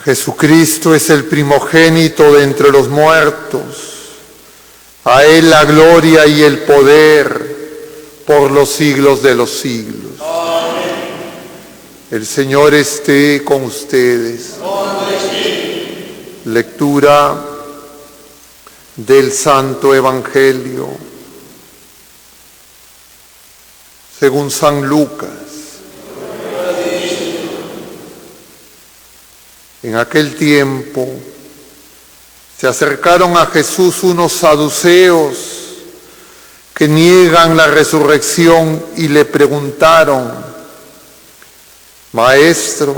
Jesucristo es el primogénito de entre los muertos. A Él la gloria y el poder por los siglos de los siglos. Amén. El Señor esté con ustedes. Lectura del Santo Evangelio según San Lucas. En aquel tiempo se acercaron a Jesús unos saduceos que niegan la resurrección y le preguntaron: Maestro,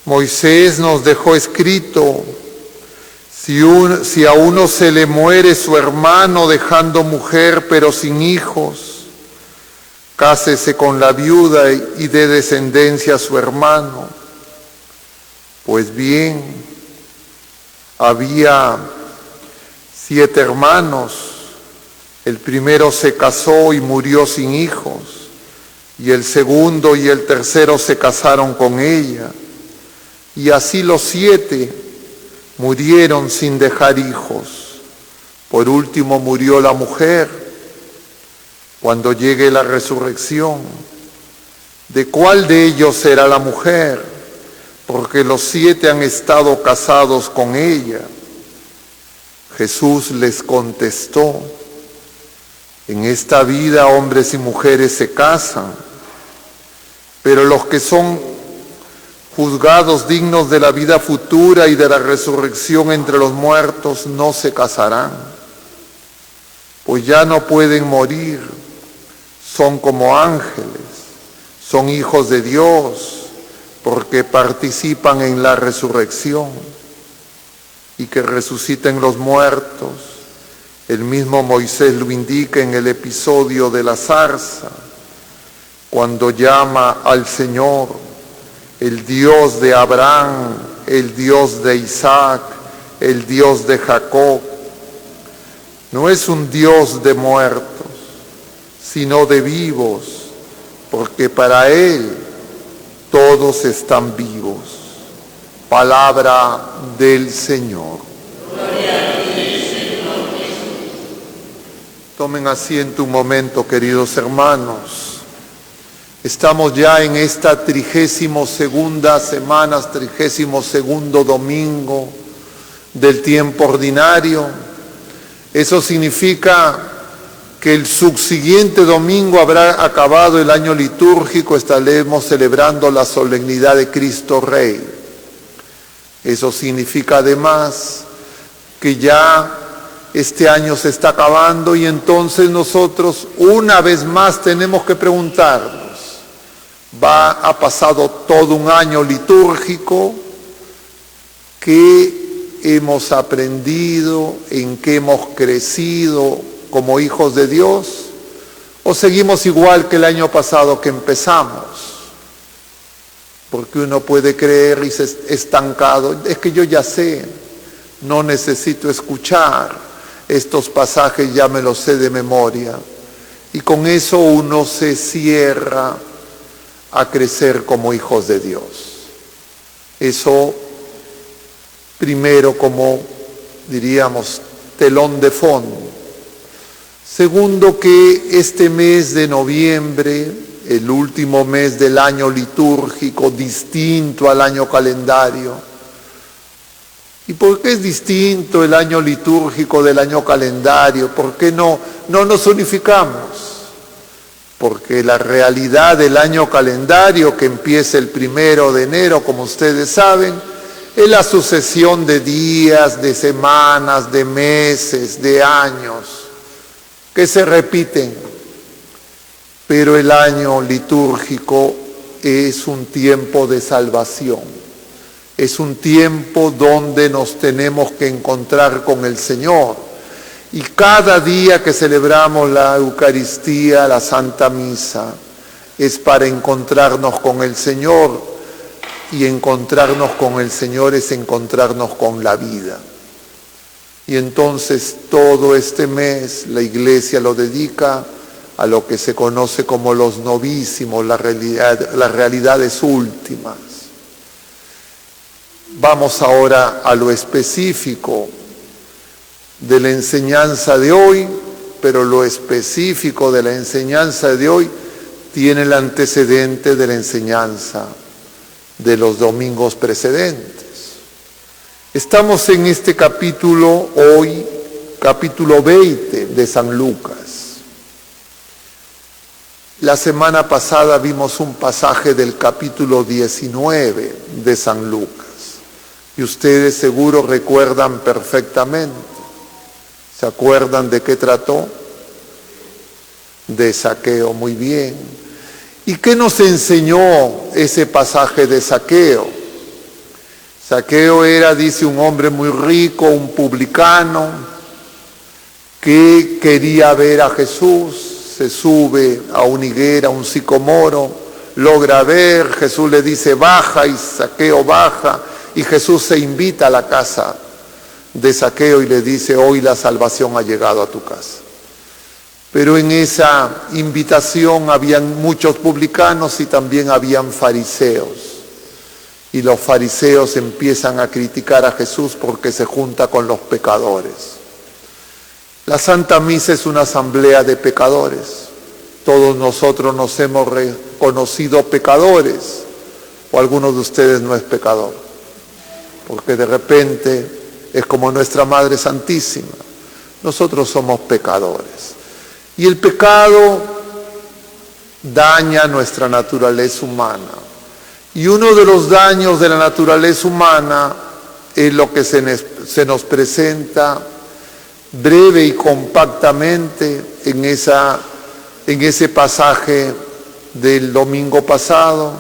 Moisés nos dejó escrito, si a uno se le muere su hermano dejando mujer pero sin hijos, cásese con la viuda y dé descendencia a su hermano. Pues bien, había 7 hermanos. El primero se casó y murió sin hijos, y el segundo y el tercero se casaron con ella. Y así los 7 murieron sin dejar hijos. Por último murió la mujer. Cuando llegue la resurrección, ¿de cuál de ellos será la mujer? Porque los 7 han estado casados con ella. Jesús les contestó: en esta vida hombres y mujeres se casan, pero los que son juzgados dignos de la vida futura y de la resurrección entre los muertos no se casarán, pues ya no pueden morir, son como ángeles, son hijos de Dios, porque participan en la resurrección. Y que resuciten los muertos, el mismo Moisés lo indica en el episodio de la zarza, cuando llama al Señor el Dios de Abraham, el Dios de Isaac, el Dios de Jacob. No es un Dios de muertos, sino de vivos, porque para Él todos están vivos. Palabra del Señor. Gloria a ti, Señor Jesús. Tomen asiento un momento, queridos hermanos. Estamos ya en esta 32ª semana, 32º domingo del tiempo ordinario. Eso significa que el subsiguiente domingo habrá acabado el año litúrgico, estaremos celebrando la solemnidad de Cristo Rey. Eso significa además que ya este año se está acabando y entonces nosotros una vez más tenemos que preguntarnos: ha pasado todo un año litúrgico, ¿qué hemos aprendido? ¿En qué hemos crecido como hijos de Dios? ¿O seguimos igual que el año pasado que empezamos? Porque uno puede creer y se estancado: es que yo ya sé, no necesito escuchar, estos pasajes ya me los sé de memoria. Y con eso uno se cierra a crecer como hijos de Dios. Eso primero, como diríamos, telón de fondo. Segundo, que este mes de noviembre, el último mes del año litúrgico, distinto al año calendario. ¿Y por qué es distinto el año litúrgico del año calendario? ¿Por qué no nos unificamos? Porque la realidad del año calendario, que empieza el 1 de enero, como ustedes saben, es la sucesión de días, de semanas, de meses, de años, que se repiten. Pero el año litúrgico es un tiempo de salvación, es un tiempo donde nos tenemos que encontrar con el Señor. Y cada día que celebramos la Eucaristía, la Santa Misa, es para encontrarnos con el Señor, y encontrarnos con el Señor es encontrarnos con la vida. Y entonces todo este mes la Iglesia lo dedica a lo que se conoce como los novísimos, las realidades últimas. Vamos ahora a lo específico de la enseñanza de hoy, pero lo específico de la enseñanza de hoy tiene el antecedente de la enseñanza de los domingos precedentes. Estamos en este capítulo hoy, capítulo 20 de San Lucas. La semana pasada vimos un pasaje del capítulo 19 de San Lucas y ustedes seguro recuerdan perfectamente. ¿Se acuerdan de qué trató? De Zaqueo, muy bien. ¿Y qué nos enseñó ese pasaje de Zaqueo? Zaqueo era, dice, un hombre muy rico, un publicano, que quería ver a Jesús, se sube a una higuera, un sicomoro, logra ver, Jesús le dice baja y Zaqueo baja y Jesús se invita a la casa de Zaqueo y le dice hoy la salvación ha llegado a tu casa. Pero en esa invitación habían muchos publicanos y también habían fariseos. Y los fariseos empiezan a criticar a Jesús porque se junta con los pecadores. La Santa Misa es una asamblea de pecadores. Todos nosotros nos hemos reconocido pecadores. O alguno de ustedes no es pecador. Porque de repente es como nuestra Madre Santísima. Nosotros somos pecadores. Y el pecado daña nuestra naturaleza humana. Y uno de los daños de la naturaleza humana es lo que se nos presenta breve y compactamente en ese pasaje del domingo pasado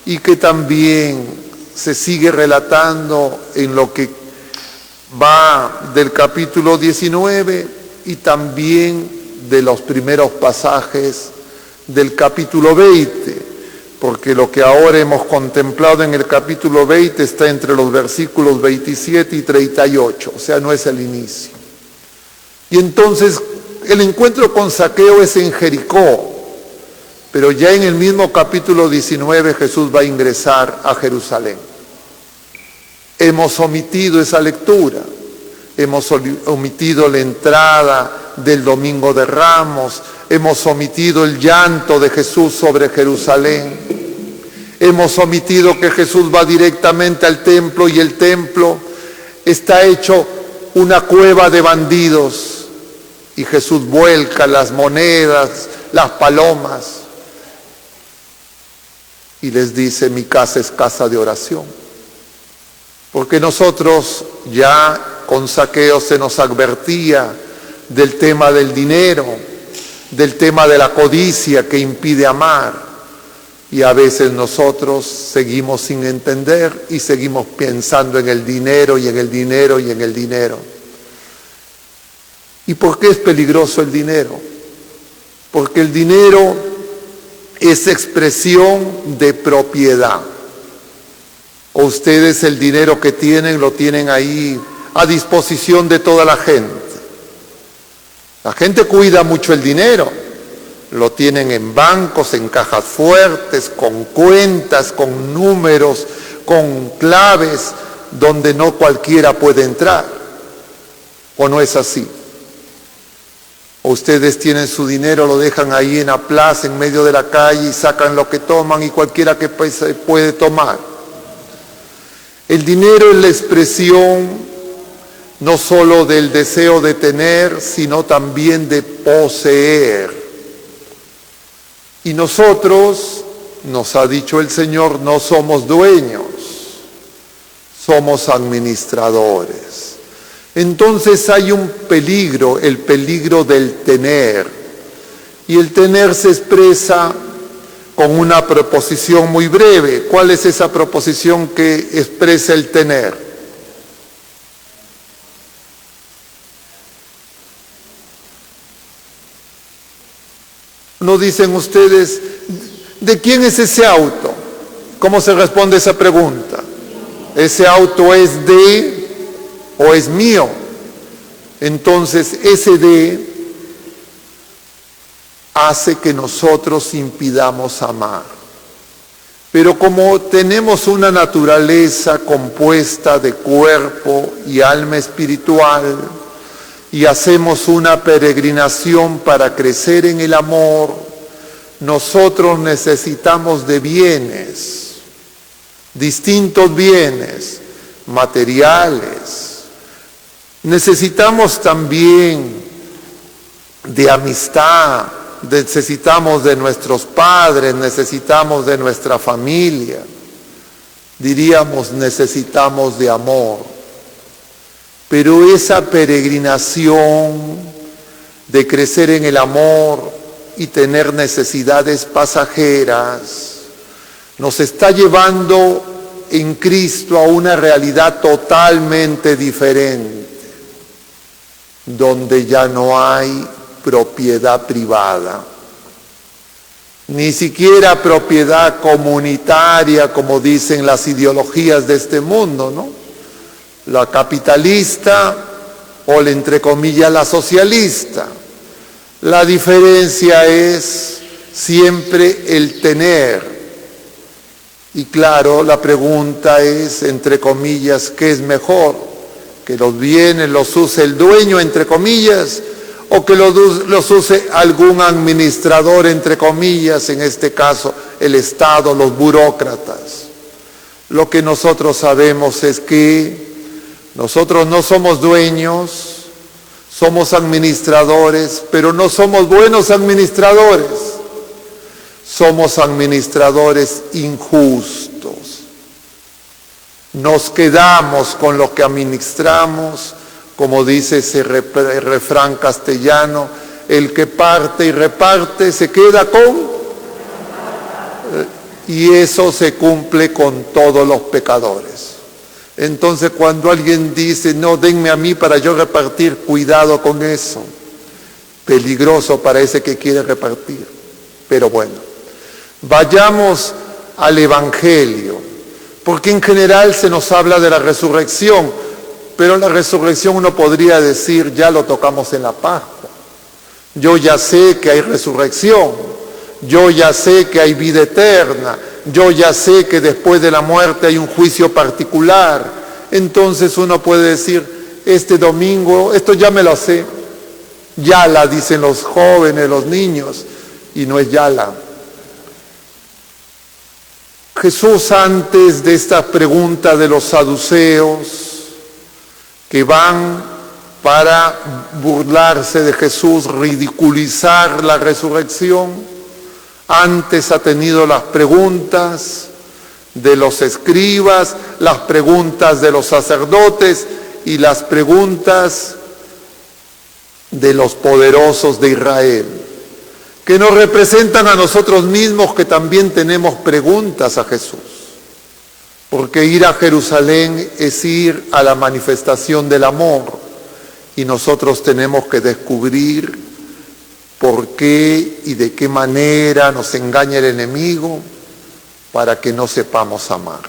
y que también se sigue relatando en lo que va del capítulo 19 y también de los primeros pasajes del capítulo 20, porque lo que ahora hemos contemplado en el capítulo 20 está entre los versículos 27 y 38, o sea, no es el inicio. Y entonces el encuentro con Zaqueo es en Jericó, pero ya en el mismo capítulo 19 Jesús va a ingresar a Jerusalén. Hemos omitido esa lectura, hemos omitido la entrada del Domingo de Ramos, hemos omitido el llanto de Jesús sobre Jerusalén, hemos omitido que Jesús va directamente al templo y el templo está hecho una cueva de bandidos y Jesús vuelca las monedas, las palomas y les dice: mi casa es casa de oración. Porque nosotros ya con Zaqueo se nos advertía del tema del dinero, del tema de la codicia que impide amar. Y a veces nosotros seguimos sin entender y seguimos pensando en el dinero y en el dinero y en el dinero. ¿Y por qué es peligroso el dinero? Porque el dinero es expresión de propiedad. O ustedes el dinero que tienen lo tienen ahí a disposición de toda la gente. La gente cuida mucho el dinero, lo tienen en bancos, en cajas fuertes, con cuentas, con números, con claves, donde no cualquiera puede entrar. ¿O no es así? O ustedes tienen su dinero, lo dejan ahí en la plaza, en medio de la calle y sacan lo que toman y cualquiera que puede tomar. El dinero es la expresión no solo del deseo de tener, sino también de poseer. Y nosotros, nos ha dicho el Señor, no somos dueños, somos administradores. Entonces hay un peligro, el peligro del tener. Y el tener se expresa con una proposición muy breve. ¿Cuál es esa proposición que expresa el tener? ¿No dicen ustedes, de quién es ese auto? ¿Cómo se responde esa pregunta? ¿Ese auto es de o es mío? Entonces, ese de hace que nosotros impidamos amar. Pero como tenemos una naturaleza compuesta de cuerpo y alma espiritual, y hacemos una peregrinación para crecer en el amor, nosotros necesitamos de bienes, distintos bienes, materiales. Necesitamos también de amistad, necesitamos de nuestros padres, necesitamos de nuestra familia. Diríamos, necesitamos de amor. Pero esa peregrinación de crecer en el amor y tener necesidades pasajeras nos está llevando en Cristo a una realidad totalmente diferente, donde ya no hay propiedad privada, ni siquiera propiedad comunitaria, como dicen las ideologías de este mundo, ¿no? La capitalista o, entre comillas, la socialista. La diferencia es siempre el tener. Y claro, la pregunta es, entre comillas, ¿qué es mejor? ¿Que los bienes los use el dueño, entre comillas, o que los use algún administrador, entre comillas, en este caso el Estado, los burócratas? Lo que nosotros sabemos es que nosotros no somos dueños, somos administradores, pero no somos buenos administradores. Somos administradores injustos. Nos quedamos con lo que administramos, como dice ese refrán castellano, el que parte y reparte se queda con... Y eso se cumple con todos los pecadores. Entonces, cuando alguien dice, no, denme a mí para yo repartir, cuidado con eso. Peligroso para ese que quiere repartir. Pero bueno, vayamos al Evangelio, porque en general se nos habla de la resurrección, pero la resurrección uno podría decir, ya lo tocamos en la Pascua. Yo ya sé que hay resurrección, yo ya sé que hay vida eterna, yo ya sé que después de la muerte hay un juicio particular. Entonces uno puede decir, este domingo, esto ya me lo sé. Yala, dicen los jóvenes, los niños, y no es yala. Jesús, antes de esta pregunta de los saduceos, que van para burlarse de Jesús, ridiculizar la resurrección, antes ha tenido las preguntas de los escribas, las preguntas de los sacerdotes y las preguntas de los poderosos de Israel, que nos representan a nosotros mismos, que también tenemos preguntas a Jesús. Porque ir a Jerusalén es ir a la manifestación del amor, y nosotros tenemos que descubrir por qué y de qué manera nos engaña el enemigo para que no sepamos amar.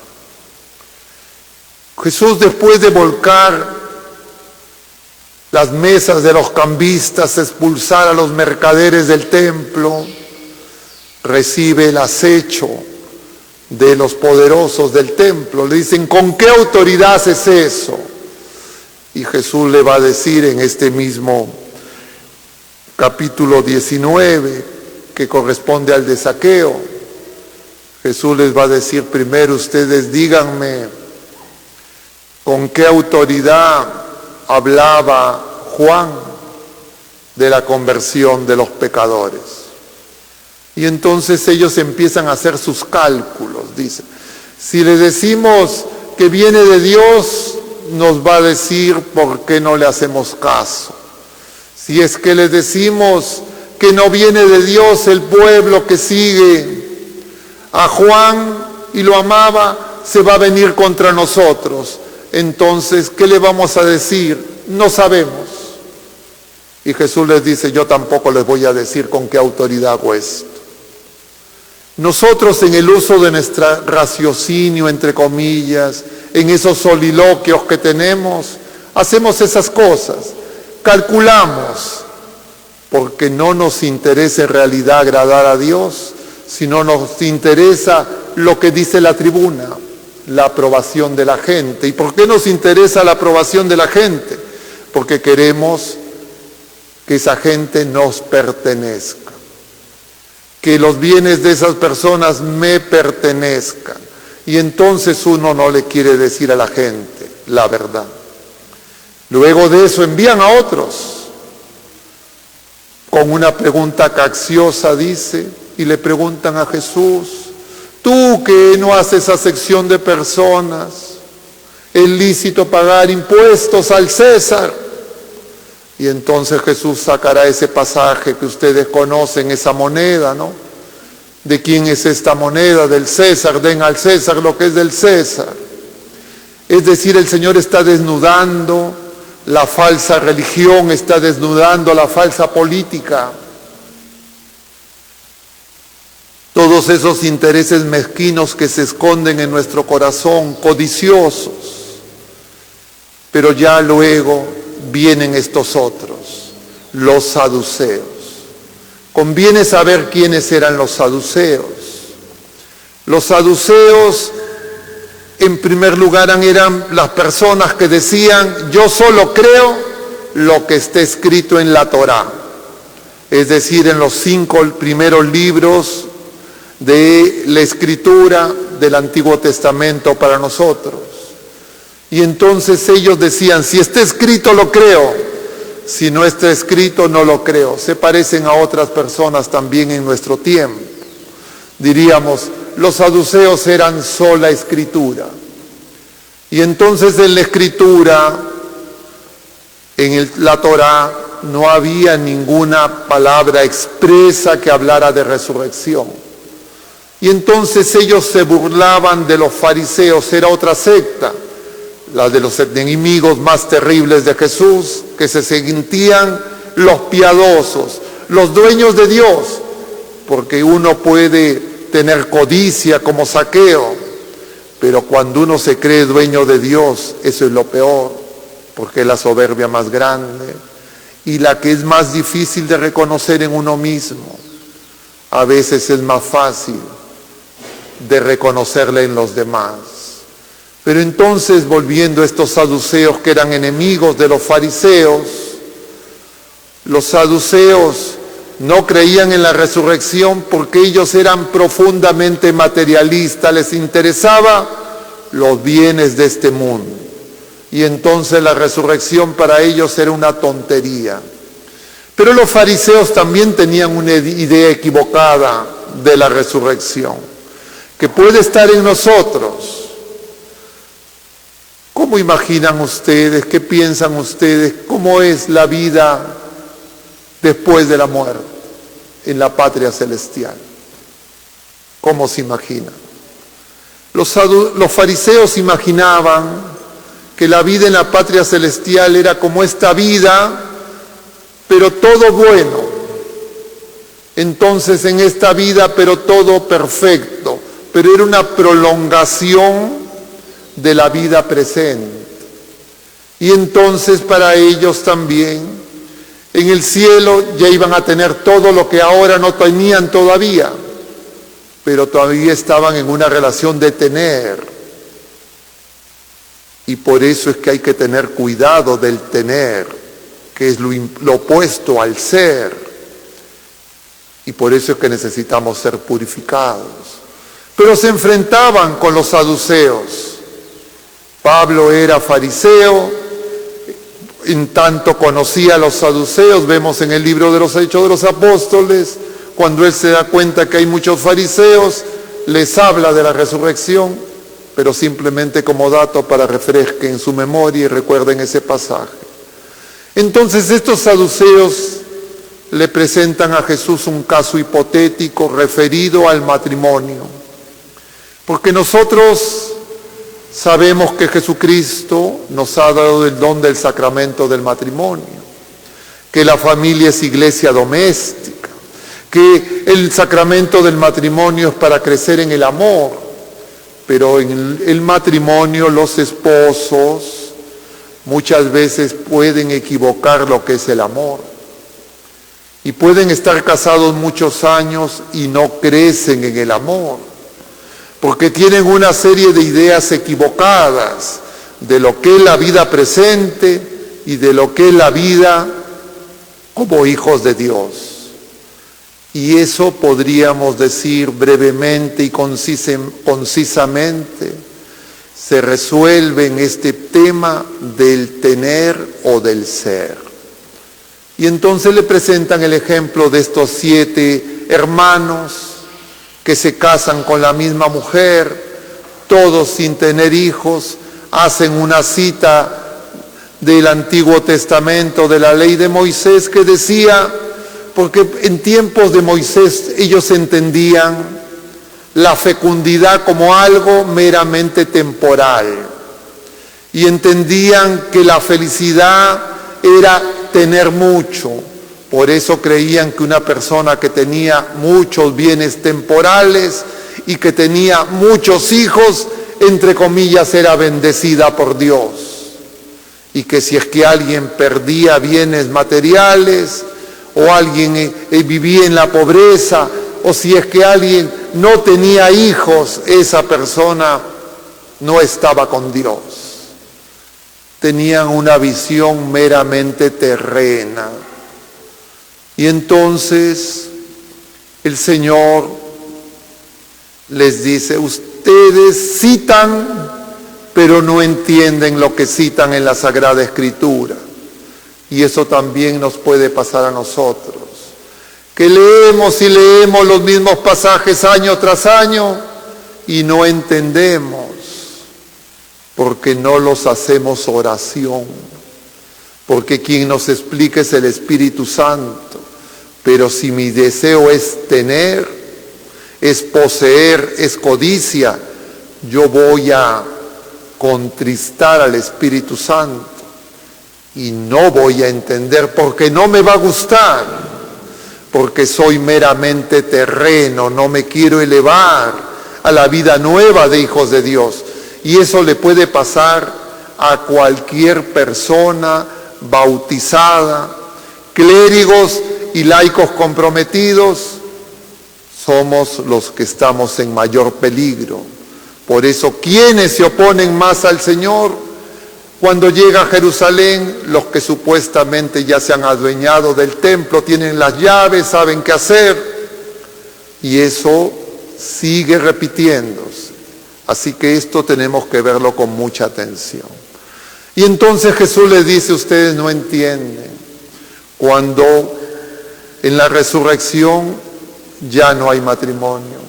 Jesús, después de volcar las mesas de los cambistas, expulsar a los mercaderes del templo, recibe el acecho de los poderosos del templo. Le dicen, ¿con qué autoridad haces eso? Y Jesús le va a decir en este mismo capítulo 19, que corresponde al de Zaqueo, Jesús les va a decir, primero ustedes díganme con qué autoridad hablaba Juan de la conversión de los pecadores. Y entonces ellos empiezan a hacer sus cálculos. Dicen, si le decimos que viene de Dios, nos va a decir por qué no le hacemos caso. Si es que le decimos que no viene de Dios, el pueblo que sigue a Juan y lo amaba, se va a venir contra nosotros. Entonces, ¿qué le vamos a decir? No sabemos. Y Jesús les dice, yo tampoco les voy a decir con qué autoridad hago esto. Nosotros, en el uso de nuestro raciocinio, entre comillas, en esos soliloquios que tenemos, hacemos esas cosas. Calculamos, porque no nos interesa en realidad agradar a Dios, sino nos interesa lo que dice la tribuna, la aprobación de la gente. ¿Y por qué nos interesa la aprobación de la gente? Porque queremos que esa gente nos pertenezca, que los bienes de esas personas me pertenezcan. Y entonces uno no le quiere decir a la gente la verdad. Luego de eso envían a otros con una pregunta cacciosa, dice, y le preguntan a Jesús: tú que no haces acepción de personas, ¿es lícito pagar impuestos al César? Y entonces Jesús sacará ese pasaje que ustedes conocen, esa moneda, ¿no? ¿De quién es esta moneda? Del César. Den al César lo que es del César. Es decir, el Señor está desnudando la falsa religión, está desnudando la falsa política. Todos esos intereses mezquinos que se esconden en nuestro corazón, codiciosos. Pero ya luego vienen estos otros, los saduceos. Conviene saber quiénes eran los saduceos. Los saduceos, en primer lugar, eran las personas que decían: yo solo creo lo que está escrito en la Torá, es decir, en los 5 primeros libros de la escritura del Antiguo Testamento para nosotros. Y entonces ellos decían: si está escrito lo creo, si no está escrito no lo creo. Se parecen a otras personas también en nuestro tiempo. Diríamos, los saduceos eran sola escritura. Y entonces en la escritura, en la Torá, no había ninguna palabra expresa que hablara de resurrección. Y entonces ellos se burlaban de los fariseos, era otra secta, la de los enemigos más terribles de Jesús, que se sentían los piadosos, los dueños de Dios, porque uno puede tener codicia como Zaqueo, pero cuando uno se cree dueño de Dios, eso es lo peor, porque es la soberbia más grande y la que es más difícil de reconocer en uno mismo. A veces es más fácil de reconocerla en los demás. Pero entonces, volviendo a estos saduceos que eran enemigos de los fariseos, los saduceos no creían en la resurrección porque ellos eran profundamente materialistas, les interesaba los bienes de este mundo. Y entonces la resurrección para ellos era una tontería. Pero los fariseos también tenían una idea equivocada de la resurrección, que puede estar en nosotros. ¿Cómo imaginan ustedes? ¿Qué piensan ustedes? ¿Cómo es la vida después de la muerte en la patria celestial? ¿Cómo se imaginan? Los fariseos imaginaban que la vida en la patria celestial era como esta vida, pero todo bueno. Entonces en esta vida, pero todo perfecto, pero era una prolongación de la vida presente. Y entonces para ellos también, en el cielo ya iban a tener todo lo que ahora no tenían todavía, pero todavía estaban en una relación de tener. Y por eso es que hay que tener cuidado del tener, que es lo opuesto al ser. Y por eso es que necesitamos ser purificados. Pero se enfrentaban con los saduceos. Pablo era fariseo, en tanto conocía a los saduceos. Vemos en el libro de los Hechos de los Apóstoles, cuando él se da cuenta que hay muchos fariseos, les habla de la resurrección, pero simplemente como dato para refresquen su memoria y recuerden ese pasaje. Entonces estos saduceos le presentan a Jesús un caso hipotético referido al matrimonio, porque nosotros sabemos que Jesucristo nos ha dado el don del sacramento del matrimonio, que la familia es iglesia doméstica, que el sacramento del matrimonio es para crecer en el amor, pero en el matrimonio los esposos muchas veces pueden equivocar lo que es el amor y pueden estar casados muchos años y no crecen en el amor. porque tienen una serie de ideas equivocadas de lo que es la vida presente y de lo que es la vida como hijos de Dios. Y eso podríamos decir brevemente y concisamente, se resuelve en este tema del tener o del ser. Y entonces le presentan el ejemplo de estos 7 hermanos que se casan con la misma mujer, todos sin tener hijos, hacen una cita del Antiguo Testamento, de la ley de Moisés, que decía, porque en tiempos de Moisés ellos entendían la fecundidad como algo meramente temporal y entendían que la felicidad era tener mucho. Por eso creían que una persona que tenía muchos bienes temporales y que tenía muchos hijos, entre comillas, era bendecida por Dios. Y que si es que alguien perdía bienes materiales, o alguien vivía en la pobreza, o si es que alguien no tenía hijos, esa persona no estaba con Dios. Tenían una visión meramente terrena. Y entonces el Señor les dice, ustedes citan, pero no entienden lo que citan en la Sagrada Escritura. Y eso también nos puede pasar a nosotros, que leemos y leemos los mismos pasajes año tras año y no entendemos, porque no los hacemos oración, porque quien nos explica es el Espíritu Santo. Pero si mi deseo es tener, es poseer, es codicia, yo voy a contristar al Espíritu Santo y no voy a entender, porque no me va a gustar, porque soy meramente terreno, no me quiero elevar a la vida nueva de hijos de Dios. Y eso le puede pasar a cualquier persona bautizada, clérigos y laicos comprometidos. Somos los que estamos en mayor peligro. Por eso, ¿quiénes se oponen más al Señor? Cuando llega a Jerusalén, los que supuestamente ya se han adueñado del templo, tienen las llaves, saben qué hacer, y eso sigue repitiéndose. Así que esto tenemos que verlo con mucha atención. Y entonces Jesús les dice, ustedes no entienden, cuando en la resurrección ya no hay matrimonio.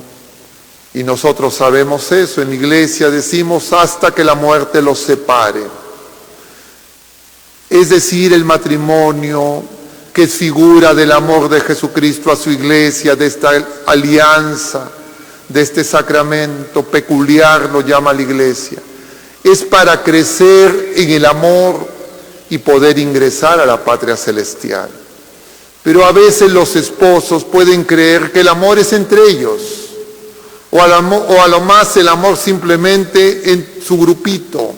Y nosotros sabemos eso, en la iglesia decimos hasta que la muerte los separe. Es decir, el matrimonio, que es figura del amor de Jesucristo a su iglesia, de esta alianza, de este sacramento peculiar, lo llama la iglesia, es para crecer en el amor y poder ingresar a la patria celestial. Pero a veces los esposos pueden creer que el amor es entre ellos, o a lo más el amor simplemente en su grupito,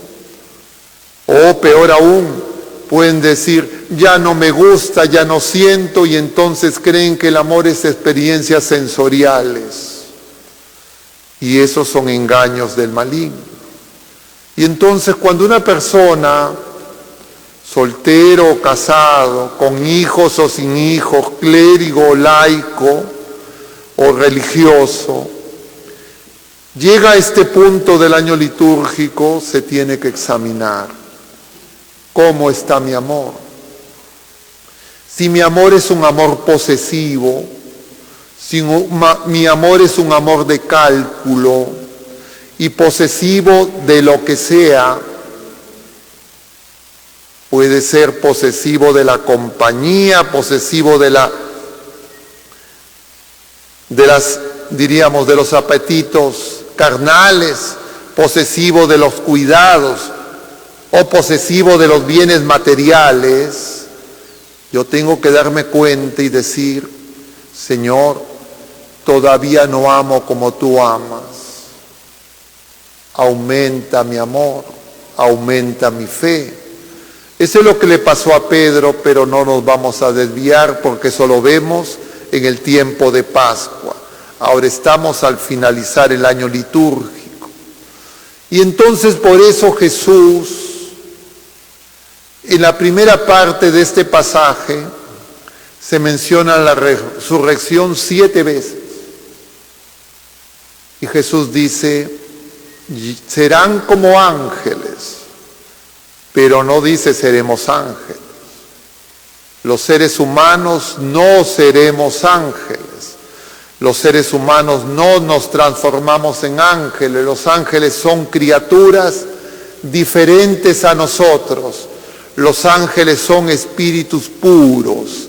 o peor aún, pueden decir, ya no me gusta, ya no siento, y entonces creen que el amor es experiencias sensoriales. Y esos son engaños del maligno. Y entonces cuando una persona, soltero o casado, con hijos o sin hijos, clérigo o laico o religioso, llega a este punto del año litúrgico, se tiene que examinar. ¿Cómo está mi amor? Si mi amor es un amor posesivo, si mi amor es un amor de cálculo y posesivo de lo que sea, puede ser posesivo de la compañía, posesivo de los apetitos carnales, posesivo de los cuidados o posesivo de los bienes materiales. Yo tengo que darme cuenta y decir, Señor, todavía no amo como tú amas. Aumenta mi amor, aumenta mi fe. Eso es lo que le pasó a Pedro, pero no nos vamos a desviar porque eso lo vemos en el tiempo de Pascua. Ahora estamos al finalizar el año litúrgico. Y entonces por eso Jesús, en la primera parte de este pasaje, se menciona la resurrección 7 veces. Y Jesús dice, serán como ángeles, pero no dice seremos ángeles. Los seres humanos no seremos ángeles. Los seres humanos no nos transformamos en ángeles. Los ángeles son criaturas diferentes a nosotros. Los ángeles son espíritus puros.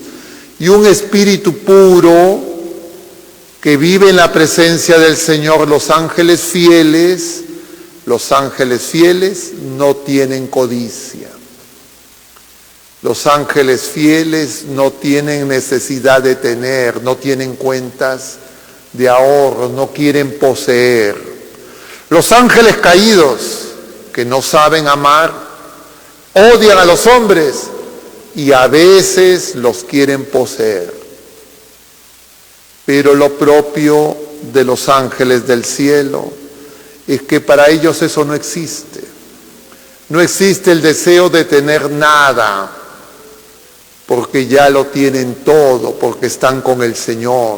Y un espíritu puro que vive en la presencia del Señor, los ángeles fieles no tienen codicia. Los ángeles fieles no tienen necesidad de tener, no tienen cuentas de ahorro, no quieren poseer. Los ángeles caídos, que no saben amar, odian a los hombres y a veces los quieren poseer. Pero lo propio de los ángeles del cielo es que para ellos eso no existe. No existe el deseo de tener nada, porque ya lo tienen todo, porque están con el Señor.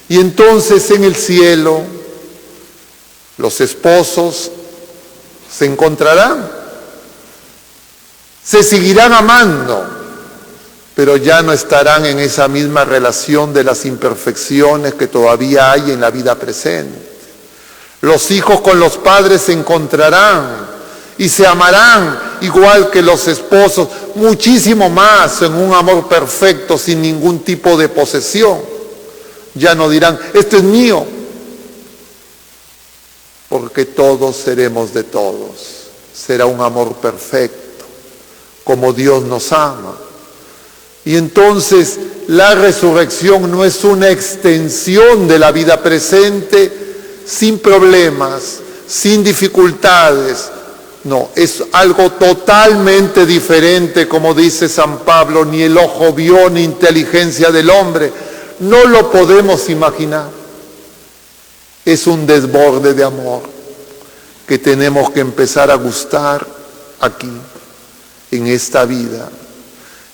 Y entonces en el cielo los esposos se encontrarán, se seguirán amando, pero ya no estarán en esa misma relación de las imperfecciones que todavía hay en la vida presente. Los hijos con los padres se encontrarán y se amarán igual que los esposos, muchísimo más, en un amor perfecto, sin ningún tipo de posesión. Ya no dirán, esto es mío, porque todos seremos de todos. Será un amor perfecto, como Dios nos ama. Y entonces la resurrección no es una extensión de la vida presente sin problemas, sin dificultades. No, es algo totalmente diferente, como dice San Pablo, ni el ojo vio ni inteligencia del hombre. No lo podemos imaginar. Es un desborde de amor que tenemos que empezar a gustar aquí, en esta vida.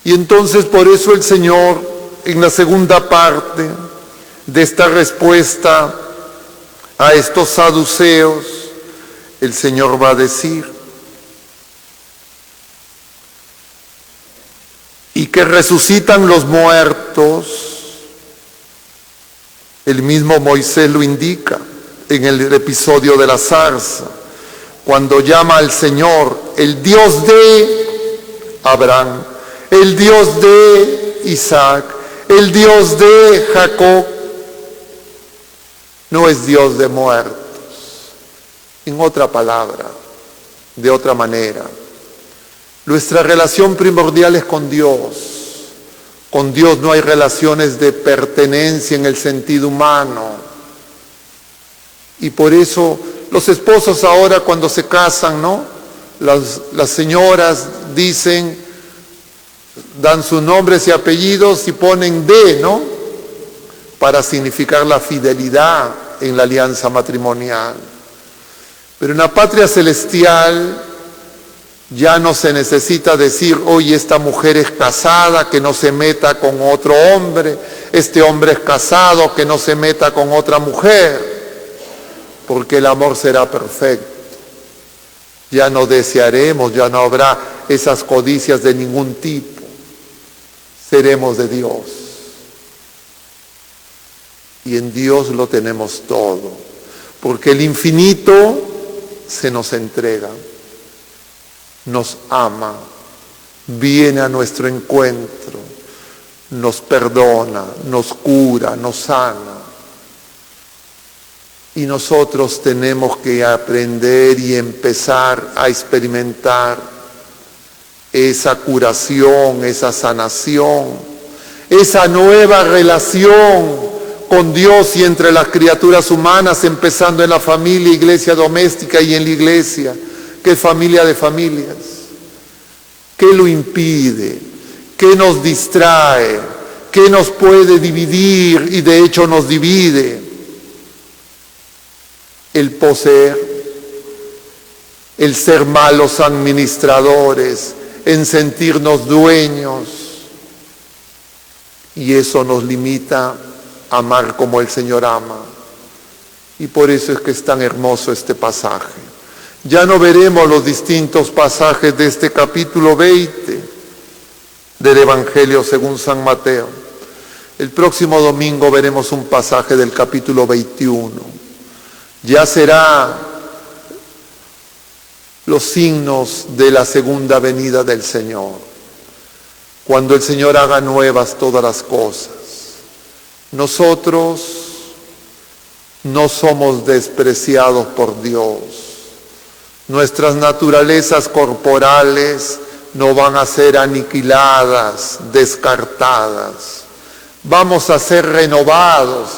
Y entonces por eso el Señor, en la segunda parte de esta respuesta a estos saduceos, el Señor va a decir, y que resucitan los muertos. El mismo Moisés lo indica en el episodio de la zarza, cuando llama al Señor el Dios de Abraham, el Dios de Isaac, el Dios de Jacob. No es Dios de muertos. En otra palabra, de otra manera, nuestra relación primordial es con Dios. Con Dios no hay relaciones de pertenencia en el sentido humano. Y por eso los esposos ahora cuando se casan, ¿no? Las señoras dicen, dan sus nombres y apellidos y ponen de, ¿no? Para significar la fidelidad en la alianza matrimonial. Pero en la patria celestial ya no se necesita decir, oye, esta mujer es casada, que no se meta con otro hombre, este hombre es casado, que no se meta con otra mujer, porque el amor será perfecto. Ya no desearemos, ya no habrá esas codicias de ningún tipo. Seremos de Dios. Y en Dios lo tenemos todo, porque el infinito se nos entrega, nos ama, viene a nuestro encuentro, nos perdona, nos cura, nos sana. Y nosotros tenemos que aprender y empezar a experimentar esa curación, esa sanación, esa nueva relación con Dios y entre las criaturas humanas, empezando en la familia, iglesia doméstica y en la iglesia, que es familia de familias. ¿Qué lo impide? ¿Qué nos distrae? ¿Qué nos puede dividir? Y de hecho nos divide. el poseer, el ser malos administradores, en sentirnos dueños. Y eso nos limita a amar como el Señor ama. Y por eso es que es tan hermoso este pasaje. Ya no veremos los distintos pasajes de este capítulo 20 del Evangelio según San Mateo. El próximo domingo veremos un pasaje del capítulo 21. Ya será los signos de la segunda venida del Señor, cuando el Señor haga nuevas todas las cosas. Nosotros no somos despreciados por Dios. Nuestras naturalezas corporales no van a ser aniquiladas, descartadas. Vamos a ser renovados,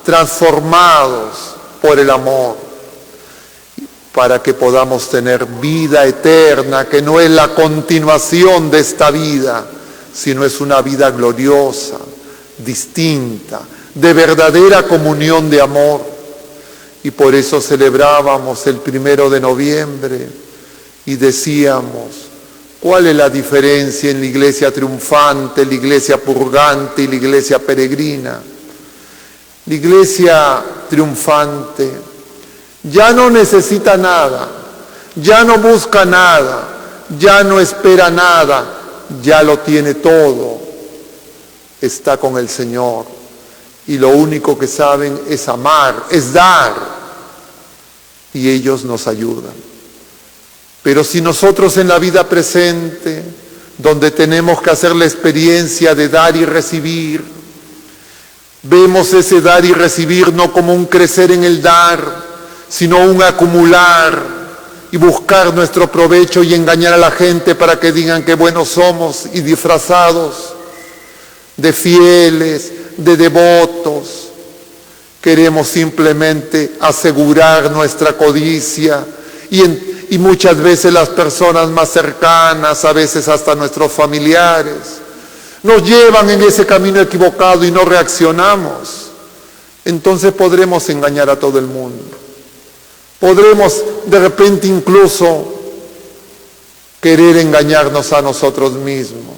transformados por el amor, para que podamos tener vida eterna, que no es la continuación de esta vida, sino es una vida gloriosa, distinta, de verdadera comunión de amor. Y por eso celebrábamos el 1 de noviembre y decíamos, ¿cuál es la diferencia en la iglesia triunfante, la iglesia purgante y la iglesia peregrina? La iglesia triunfante ya no necesita nada, ya no busca nada, ya no espera nada, ya lo tiene todo, está con el Señor y lo único que saben es amar, es dar, y ellos nos ayudan. Pero si nosotros en la vida presente, donde tenemos que hacer la experiencia de dar y recibir, vemos ese dar y recibir no como un crecer en el dar, sino un acumular y buscar nuestro provecho y engañar a la gente para que digan que buenos somos y disfrazados de fieles, de devotos. Queremos simplemente asegurar nuestra codicia y muchas veces las personas más cercanas, a veces hasta nuestros familiares, nos llevan en ese camino equivocado y no reaccionamos. Entonces podremos engañar a todo el mundo. Podremos de repente incluso querer engañarnos a nosotros mismos.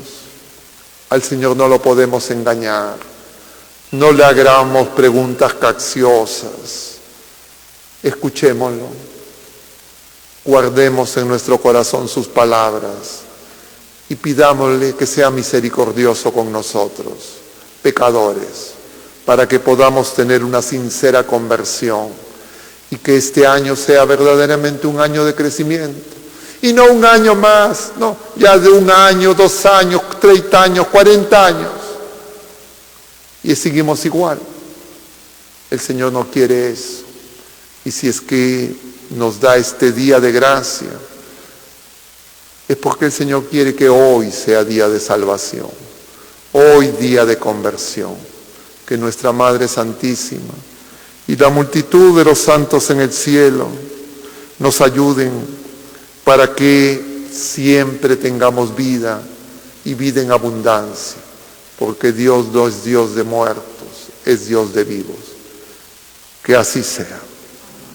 Al Señor no lo podemos engañar. No le hagamos preguntas capciosas. Escuchémoslo. Guardemos en nuestro corazón sus palabras y pidámosle que sea misericordioso con nosotros, pecadores, para que podamos tener una sincera conversión. Y que este año sea verdaderamente un año de crecimiento. Y no un año más, no, ya de 1 año, 2 años, 30 años, 40 años. Y seguimos igual. El Señor no quiere eso. Y si es que nos da este día de gracia, es porque el Señor quiere que hoy sea día de salvación. Hoy día de conversión. Que nuestra Madre Santísima y la multitud de los santos en el cielo nos ayuden para que siempre tengamos vida y vida en abundancia, porque Dios no es Dios de muertos, es Dios de vivos. Que así sea.